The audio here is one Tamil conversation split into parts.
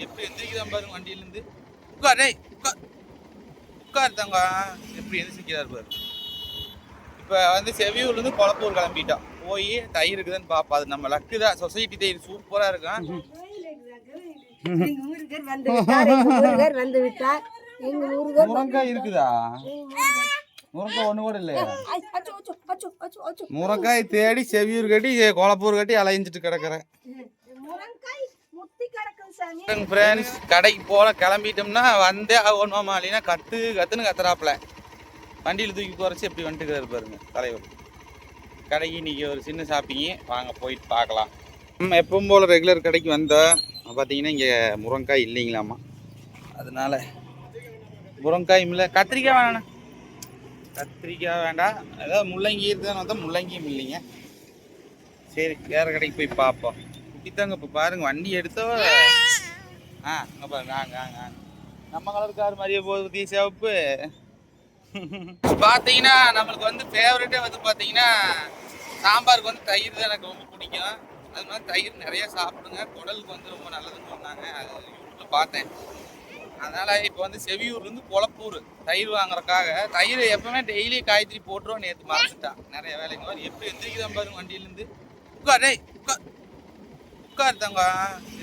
எப்படி எந்திரிக்கிறான் பாருங்க வண்டியிலேருந்து. உட்கார் டேய் உட்கார் தங்க. எப்படி எந்திரிக்கிறார் பாரு. இப்போ வந்து செவியூர்லேருந்து கொளப்பூர் கிளம்பிட்டோம். போய் தயிர் இருக்குதுன்னு பார்ப்போம். அது நம்ம லக்கு தான். சொசைட்டி தயிர் சூப்பராக இருக்கும். முருங்காய் இருக்குதா? முருங்காய் ஒன்று கூட இல்லையா? முருங்காய் தேடி செவியூர் கட்டி கொளப்பூர் கட்டி அலைஞ்சிட்டு கிடக்குறேன். கடைக்கு போல கிளம்பிட்டோம்னா வந்தே ஆகணுமா இல்லைன்னா கத்துன்னு கத்துறாப்புல. வண்டியில் தூக்கி குறைச்சி எப்படி வந்துட்டு பாருங்க தலைவர். கடைக்கு இன்னைக்கு ஒரு சின்ன ஷாப்பிங்கு, வாங்க போயிட்டு பார்க்கலாம். நம்ம எப்பவும் போல் ரெகுலர் கடைக்கு வந்தால் பார்த்தீங்கன்னா இங்கே முருங்காய் இல்லைங்களாம்மா. அதனால முருங்காயும் இல்லை. கத்திரிக்காய் வேணாண்ணா, கத்திரிக்காய் வேண்டாம். ஏதாவது முள்ளங்கி இருக்குதான்னு பார்த்தா முள்ளங்கியும் இல்லைங்க. சரி வேறு கடைக்கு போய் பார்ப்போம். குட்டித்தாங்க இப்போ பாருங்க வண்டி எடுத்தோ. அங்கே பாருங்க ஆங்க நம்ம கலர் கார் மாதிரியே போகுது சிவப்பு. பார்த்தீங்கன்னா நம்மளுக்கு வந்து ஃபேவரட்டே வந்து பார்த்தீங்கன்னா சாம்பாருக்கு வந்து தயிர் தான் எனக்கு ரொம்ப பிடிக்கும். அது மாதிரி தயிர் நிறைய சாப்பிடுங்க, குடலுக்கு வந்து ரொம்ப நல்லதுன்னு சொன்னாங்க. அது யூடியூப்பில் பார்த்தேன். அதனால் இப்போ வந்து செவியூர்லேருந்து கொளப்பூர் தயிர் வாங்குறதுக்காக. தயிர் எப்பவுமே டெய்லி காய்கறி போட்டுருவோம். நேற்று மறந்துட்டான் நிறைய வேலைங்க மாதிரி. எப்படி எந்திரிக்கிறான் பாருங்க வண்டியிலேருந்து. உட்கார் டேய் உட்கார் தங்க.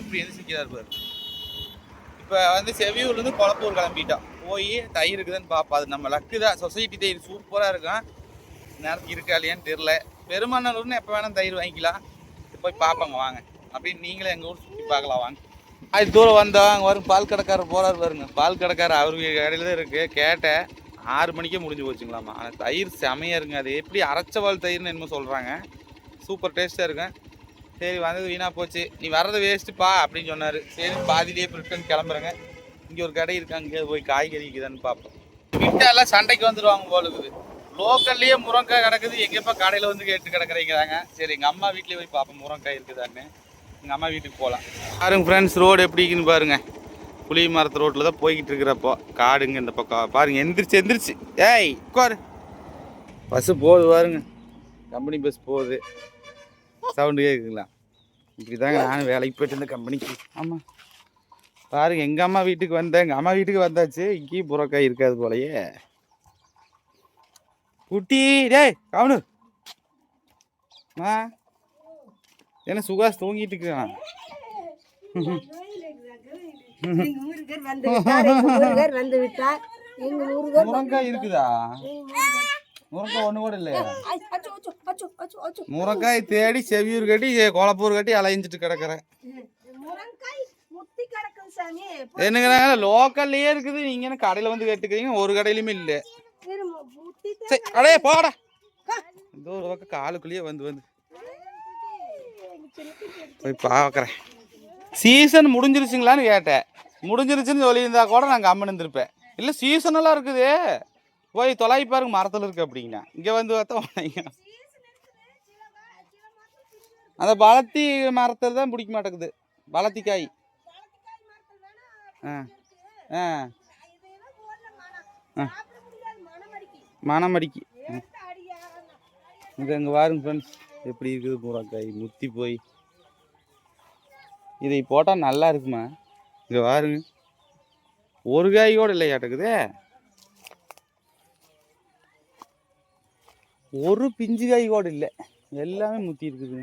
எப்படி எந்திரிக்கிறார் பாரு. இப்போ வந்து செவியூர்லேருந்து கொளப்பூர் கிளம்பிட்டோம். போய் தயிர் இருக்குதுன்னு பார்ப்போம். அது நம்ம லக்கு தான். சொசைட்டி தயிர் சூப்பராக இருக்கும். நேரத்துக்கு இருக்கா இல்லையான்னு தெரில. பெருமநல்லூர்னு எப்போ வேணால் தயிர் வாங்கிக்கலாம். போய் பார்ப்போங்க வாங்க. அப்படின்னு நீங்களே எங்கள் ஊர் சுற்றி பார்க்கலாம் வாங்க. அது தூரம் வந்தோம். அங்கே வரும் பால் கடைக்காரர் போகிறார் பாருங்க. பால் கடைக்காரர் அவர் கடையில் தான் இருக்குது. கேட்டேன் 6 மணிக்கே முடிஞ்சு போச்சுங்களாம்மா. ஆனால் தயிர் செமையாக இருக்குங்க. அது எப்படி அரைச்ச பால் தயிர்னு என்னமோ சொல்கிறாங்க. சூப்பர் டேஸ்ட்டாக இருக்கும். சரி வந்தது வீணாக போச்சு, நீ வர்றது வேஸ்ட்டுப்பா அப்படின்னு சொன்னார். சரி பாதிலேயே ரிட்டன் கிளம்புறேங்க. இங்கே ஒரு கடை இருக்காங்க, இங்கே போய் காய்கறி இருக்குதான்னு பார்ப்போம். வீட்டெல்லாம் சண்டைக்கு வந்துடுவாங்க போல இருக்குது. லோக்கல்லையே முருங்காய் கிடக்குது, எங்கேப்பா கடையில் வந்து கேட்டு கிடக்குறீங்கிறாங்க. சரி எங்கள் அம்மா வீட்லேயே போய் பார்ப்போம் முருங்காய் இருக்குதான்னு. எங்கள் அம்மா வீட்டுக்கு போகலாம். பாருங்க ஃப்ரெண்ட்ஸ், ரோடு எப்படி இருக்குன்னு பாருங்கள். புளி மரத்து ரோட்டில் தான் போய்கிட்டு இருக்கிறப்போ காடுங்க இந்த பக்கம். பாருங்கள் எந்திரிச்சு ஏய் உட்காரு. பஸ்ஸு போகுது பாருங்க, கம்பெனி பஸ் போகுது. சவுண்டு கேட்குங்களா? இப்படி தாங்க நானும் வேலைக்கு போய்ட்டு இருந்தேன் கம்பெனிக்கு. ஆமாம் பாருங்க, எங்கள் அம்மா வீட்டுக்கு வந்தேன். எங்கள் அம்மா வீட்டுக்கு வந்தாச்சு. இங்கேயும் புறக்காய் இருக்காது போலையே. குட்டி டேய் கவனு என்ன சுகாஷ் தூங்கிட்டு இருக்கிறான். முருங்காய் இருக்குதா? முருங்காய் ஒன்று கூட இல்லையா? முருங்காய் தேடி செவியூர் கட்டி கொளப்பூர் கட்டி அலைஞ்சிட்டு கிடக்குறேன். என்னங்கிறாங்க லோக்கல்லையே இருக்குது. நீங்க என்ன கடையில வந்து கேட்டுக்கிறீங்க? ஒரு கடையிலுமே இல்லை. அடே போடா, இந்த ஒரு பக்கம் காலுக்குள்ளேயே வந்து போய் பார்க்குறேன். சீசன் முடிஞ்சிருச்சுங்களான்னு கேட்டேன். முடிஞ்சிருச்சுன்னு சொல்லியிருந்தா கூட நான் கம்மன் இருந்திருப்பேன். இல்லை சீசனெல்லாம் இருக்குது, போய் தொலை பாருங்க மரத்தில் இருக்கு அப்படிங்கண்ணா. இங்கே வந்து பார்த்தா அந்த பழத்தி மரத்தில் தான் பிடிக்க மாட்டேங்குது. பழத்தி காய் மணமடிக்கு. இங்கே இங்கே பாருங்க ஃப்ரெண்ட்ஸ், எப்படி இருக்குது முருங்காய் முத்தி போய். இதை போட்டால் நல்லா இருக்குமா? இங்கே பாருங்க, ஒரு காய் கூட இல்லையாட்டுக்குதே. ஒரு பிஞ்சு காய் கூட இல்லை, எல்லாமே முத்தி இருக்குது.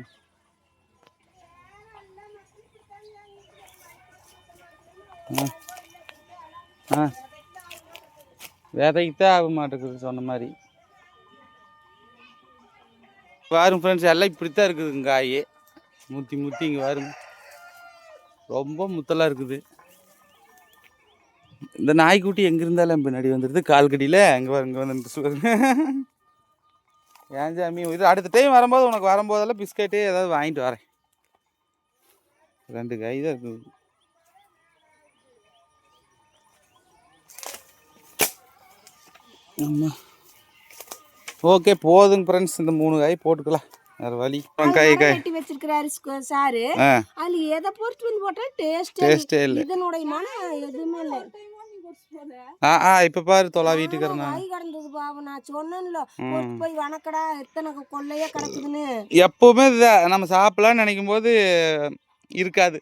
விதைக்குத்தான் ஆக மாட்டேங்குது சொன்ன மாதிரி. பாருங்க ஃப்ரெண்ட்ஸ், எல்லாம் இப்படித்தான் இருக்குதுங்க காய் முத்தி இங்கே பாருங்க, ரொம்ப முத்தலாக இருக்குது. இந்த நாய்க்குட்டி எங்கே இருந்தாலும் பின்னாடி வந்துடுது கால்கடியில். அங்கே பாருங்க வந்து ஏன் சாமி, இது அடுத்த டைம் வரும்போது உனக்கு வரும்போதெல்லாம் பிஸ்கட்டு ஏதாவது வாங்கிட்டு வரேன். 2 காய் தான் இருக்குது. ஆமாம் ஓகே போதுங்க ஃப்ரெண்ட்ஸ், இந்த 3 காய் போட்டுக்கலாம். வேற வழி. காய் வெட்டி வச்சிருக்காரு சாரு. அதுல எதை பொறுத்து வந்து போட்டா டேஸ்டே இல்ல. இதனுடைய மனம் எதுவுமே இல்ல. இப்ப பாரு தொலா வீட்டுக்கு காய் கடந்தது பாவம். நான் சொன்னேன்ல போய் வணக்கடா எத்தனை கொள்ளையா கிடக்குதுன்னு. எப்பவுமே நம்ம சாப்பிடலாம்னு நினைக்கும் போது இருக்காது,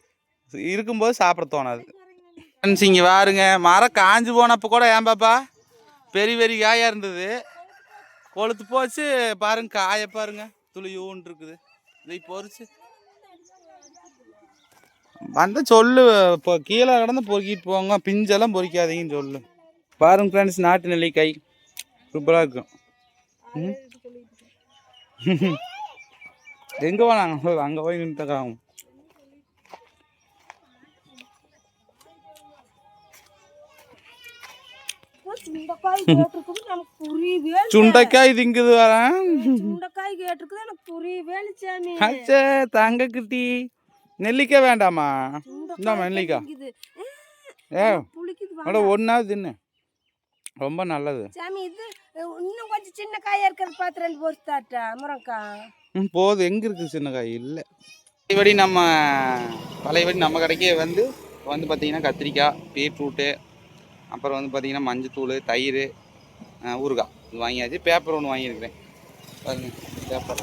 இருக்கும்போது சாப்பிட தோணாது. ஃப்ரெண்ட்ஸ் இங்கே பாருங்க, மரம் காஞ்சு போனப்போ கூட ஏன் பாப்பா பெரிய பெரிய காயாக இருந்தது, கொளுத்து போச்சு. பாருங்க காயை பாருங்க, துளியூன்னு இருக்குது. இதை பொறிச்சு வந்து சொல்லு, இப்போ கீழே கிடந்து பொறுக்கிட்டு போங்க, பிஞ்செல்லாம் பொறிக்காதீங்கன்னு சொல்லு. பாருங்க ஃப்ரெண்ட்ஸ், நாட்டு நெல்லிக்காய் சூப்பராக இருக்கும். எங்கே போனாங்க? அங்கே போய் நின்றுக்காகும். சுண்டைக்காய் திங்குது வரேன். தங்க குட்டி நெல்லிக்காய் வேண்டாமா? இந்தாமா நெல்லிக்காய். ஒன்னா தின்னு, ரொம்ப நல்லது. சின்ன காயா இருக்கிறது போது. எங்க இருக்கு சின்ன காய்? இல்லை. பழையபடி நம்ம நம்ம கடைக்கே வந்து பார்த்தீங்கன்னா கத்திரிக்காய், பீட்ரூட்டு, அப்புறம் வந்து பார்த்தீங்கன்னா மஞ்சத்தூள், தயிர், ஊறுகாய் இது வாங்கியாச்சு. பேப்பர் ஒன்று வாங்கியிருக்கிறேன் பாருங்க, பேப்பர்.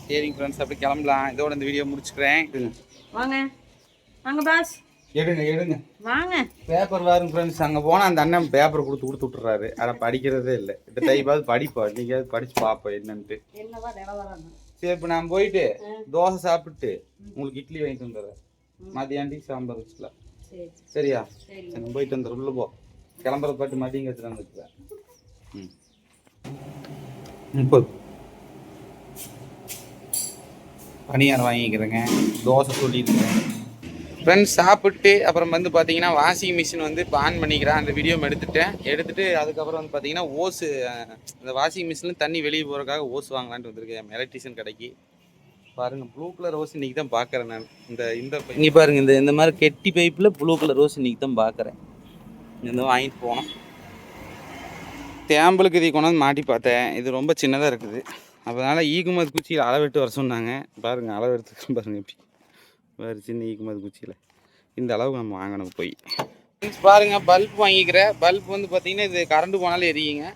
சரிங்க ஃப்ரெண்ட்ஸ், அப்படி கிளம்பலாம். இதோட இந்த வீடியோ முடிச்சுக்கிறேன். வாங்க வாங்க பாஸ், எடுங்க வாங்க. பேப்பர் பாருங்க ஃப்ரெண்ட்ஸ், அங்கே போனால் அந்த அண்ணன் பேப்பர் கொடுத்து விட்டுறாரு. அதை படிக்கிறதே இல்லை. இந்த டைப்பாவது படிப்போம், நீங்களாவது படிச்சு பார்ப்போம் என்னன்ட்டு. சரி, இப்போ நான் போயிட்டு தோசை சாப்பிட்டு உங்களுக்கு இட்லி வாங்கிட்டு வந்துடுறேன். மதியாண்டிக்கு சாம்பார் வச்சுக்கலாம். சரியா? சரி, போயிட்டு வந்துடுற. உள்ள போ, கிளம்புற பாட்டு மதியம் வச்சுட்டு வந்துருக்கேன். பனியாரம் வாங்கிக்கிறேங்க, தோசை சொல்லியிருக்கேன். ஃப்ரெண்ட்ஸ் சாப்பிட்டு அப்புறம் வந்து பார்த்தீங்கன்னா வாஷிங் மிஷின் வந்து இப்போ ஆன் பண்ணிக்கிறேன். அந்த வீடியோ எடுத்துட்டு அதுக்கப்புறம் வந்து பார்த்தீங்கன்னா ஓஸு, இந்த வாஷிங் மிஷினில் தண்ணி வெளியே போகிறதுக்காக ஓஸ் வாங்கலான்ட்டு வந்திருக்கேன் எலக்ட்ரிஷியன் கடைக்கு. பாருங்கள், ப்ளூ கலர் ரோஸ் இன்றைக்கி தான் பார்க்குறேன் நான். இந்த இங்கே பாருங்கள், இந்த மாதிரி கெட்டி பைப்பில் ப்ளூ கலர் ரோஸ் இன்றைக்கி தான் பார்க்குறேன். இந்த வாங்கிட்டு போனோம். தேம்பலுக்கு இதை கொண்டாந்து மாட்டி பார்த்தேன். இது ரொம்ப சின்னதாக இருக்குது. அதனால் ஈகுமதி குச்சியில் அளவெட்டு வர சொன்னாங்க. பாருங்கள், அளவெடுத்துக்கு பாருங்கள் எப்படி வேறு சின்ன ஈக்குமதி குச்சியில் இந்த அளவுக்கு நம்ம வாங்கணும் போய். பாருங்கள், பல்ப் வாங்கிக்கிறேன். பல்ப் வந்து பார்த்திங்கன்னா இது கரண்ட் போனாலும் எரியுங்க.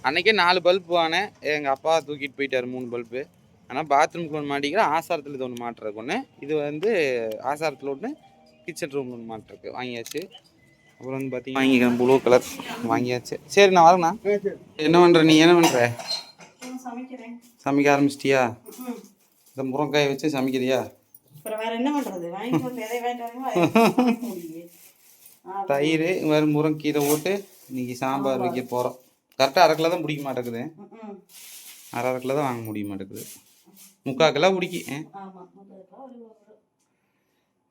அன்றைக்கே 4 பல்ப் வாங்கினேன். எங்கள் அப்பா தூக்கிட்டு போயிட்டார் 3 பல்ப்பு. ஆனால் பாத்ரூமுக்கு ஒன்று மாட்டிக்கிறேன், ஆசாரத்தில் இது ஒன்று மாட்டுறதுக்கு ஒன்று, இது வந்து ஆசாரத்தில் ஒன்று, கிச்சன் ரூம் ஒன்று மாட்டுறதுக்கு வாங்கியாச்சு. அப்புறம் வந்து பார்த்தீங்கன்னா வாங்கிக்கிறேன் ப்ளூ கலர் வாங்கியாச்சு. சரி, நான் வரேண்ணா. என்ன பண்ணுற நீ? என்ன பண்ணுற? சமைக்க ஆரம்பிச்சிட்டியா? இந்த முருங்காயை வச்சு சமைக்கிறியா? தயிர் வேறு முருங்கீரை போட்டு இன்னைக்கு சாம்பார் வைக்க போகிறோம். கரெக்டாக 1/2 கிலோ தான் பிடிக்க மாட்டேங்குது. 1/2 கிலோ தான் வாங்க முடிய மாட்டேங்குது. 3/4 கிலோ பிடிக்கும்.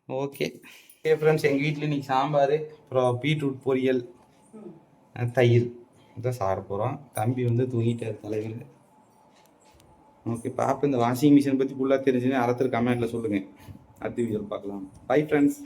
ஓகே ஃப்ரெண்ட்ஸ், எங்கள் வீட்டில் இன்றைக்கி சாம்பார், அப்புறம் பீட்ரூட் பொரியல், தயிர் இதான் சாப்பிட போகிறோம். தம்பி வந்து தூங்கிட்டார் தலைவர். ஓகே பாப்பா, இந்த வாஷிங் மிஷின் பற்றி ஃபுல்லாக தெரிஞ்சுன்னு அடுத்த கமெண்ட்டில் சொல்லுங்கள். அடுத்த வீடியோவில் பார்க்கலாம். Bye friends.